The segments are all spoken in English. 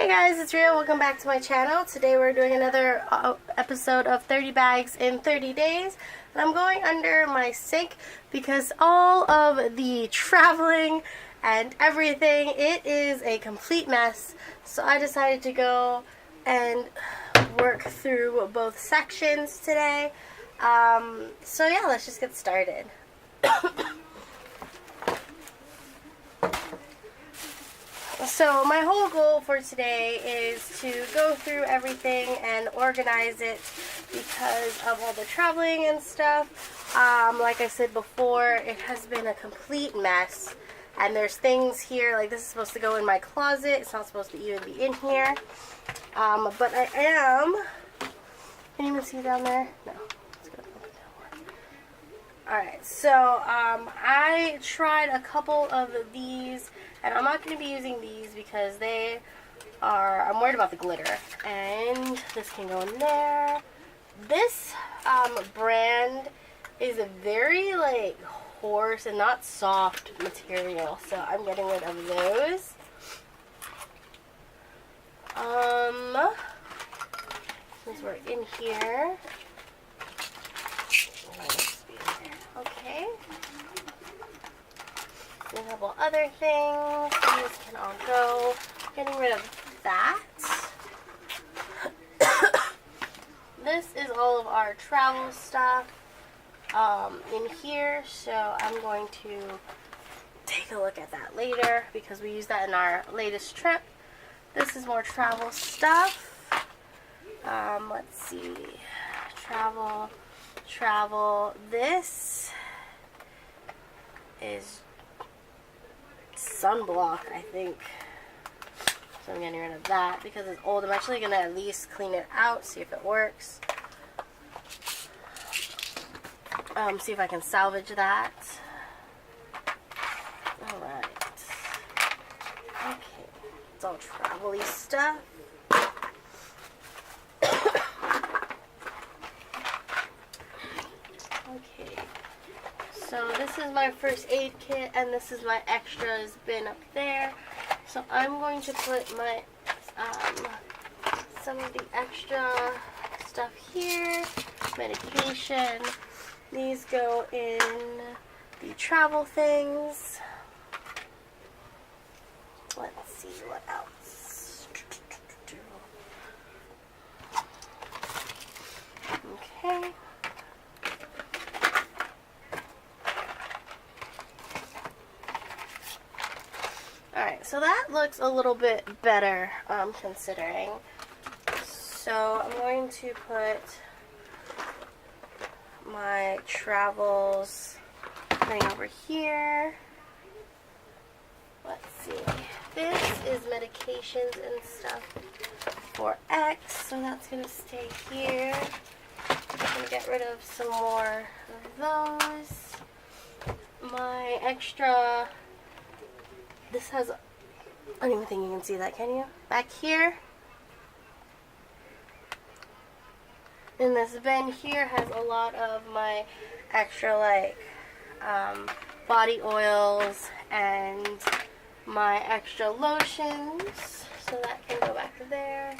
Hey guys, it's Ria. Welcome back to my channel. Today we're doing another episode of 30 bags in 30 days. And I'm going under my sink because all of the traveling and everything, it is a complete mess. So I decided to go and work through both sections today. So yeah, let's just get started. So my whole goal for today is to go through everything and organize it because of all the traveling and stuff. Like I said before, it has been a complete mess. And there's things here, like this is supposed to go in my closet. It's not supposed to even be in here. But I am... Can you even see down there? No. Alright, so I tried a couple of these, and I'm not going to be using these because they are, I'm worried about the glitter. And this can go in there. This brand is a very like coarse and not soft material, so I'm getting rid of those. Since we're in here. Okay. And a couple other things. These can all go. Getting rid of that. This is all of our travel stuff in here. So I'm going to take a look at that later because we used that in our latest trip. This is more travel stuff. Let's see. Travel. This is sunblock, I think. So I'm getting rid of that because it's old. I'm actually going to at least clean it out, see if it works. See if I can salvage that. Alright. Okay. It's all travel-y stuff. Okay, so this is my first aid kit, and this is my extras bin up there. So I'm going to put my some of the extra stuff here. Medication. These go in the travel things. Let's see what else. Okay. Alright, so that looks a little bit better, considering. So I'm going to put my travels thing over here. Let's see. This is medications and stuff for X, so that's going to stay here. I'm going to get rid of some more of those. My extra... This has, I don't even think you can see that, can you? Back here. And this bin here has a lot of my extra like body oils and my extra lotions. So that can go back there.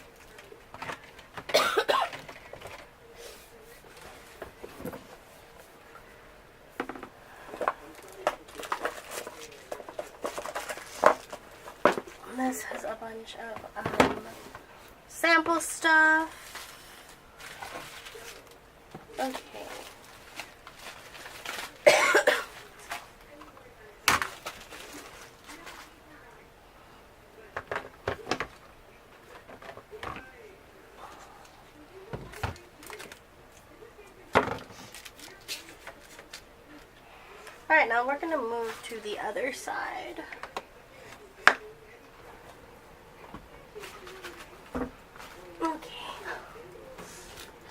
This has a bunch of sample stuff. Okay. Alright, now we're going to move to the other side.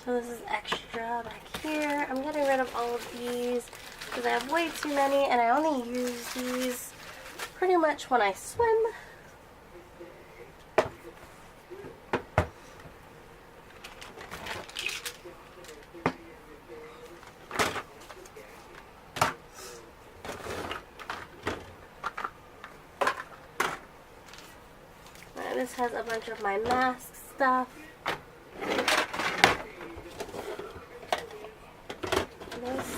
So this is extra back here. I'm getting rid of all of these because I have way too many, and I only use these pretty much when I swim. this has a bunch of my mask stuff. This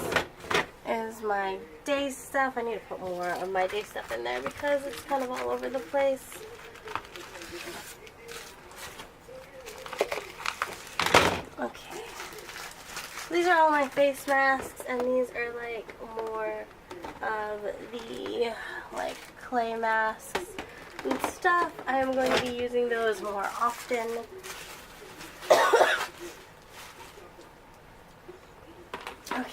is my day stuff. I need to put more of my day stuff in there because it's kind of all over the place. Okay. These are all my face masks, and these are like more of the like clay masks and stuff. I am going to be using those more often. Okay.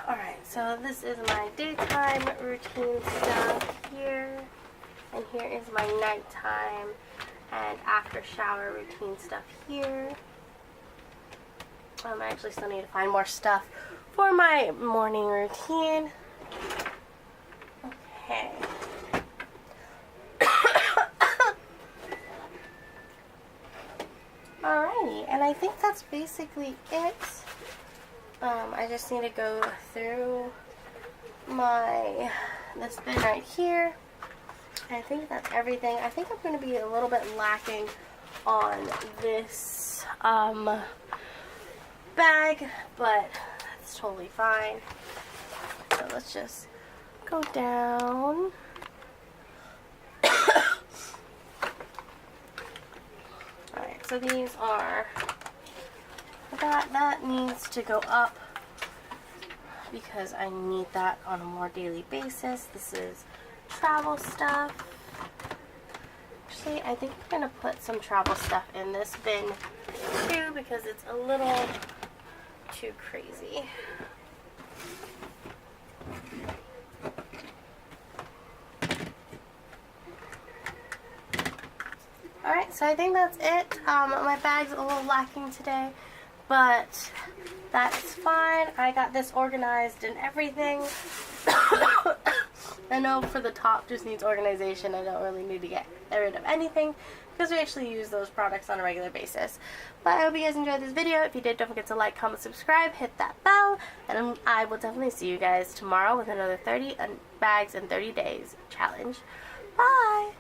Alright, so this is my daytime routine stuff here. And here is my nighttime and after shower routine stuff here. I actually still need to find more stuff for my morning routine. Okay. Alrighty, and I think that's basically it. I just need to go through this bin right here. I think that's everything. I think I'm going to be a little bit lacking on this bag, but that's totally fine. So let's just go down. Alright, so these are, that needs to go up because I need that on a more daily basis. This is travel stuff. Actually, I think I'm going to put some travel stuff in this bin too because it's a little too crazy. Alright, so I think that's it. My bag's a little lacking today, but that's fine. I got this organized and everything. I know for the top just needs organization. I don't really need to get rid of anything because we actually use those products on a regular basis. But I hope you guys enjoyed this video. If you did, don't forget to like, comment, subscribe, hit that bell, and I will definitely see you guys tomorrow with another 30 bags in 30 days challenge. Bye!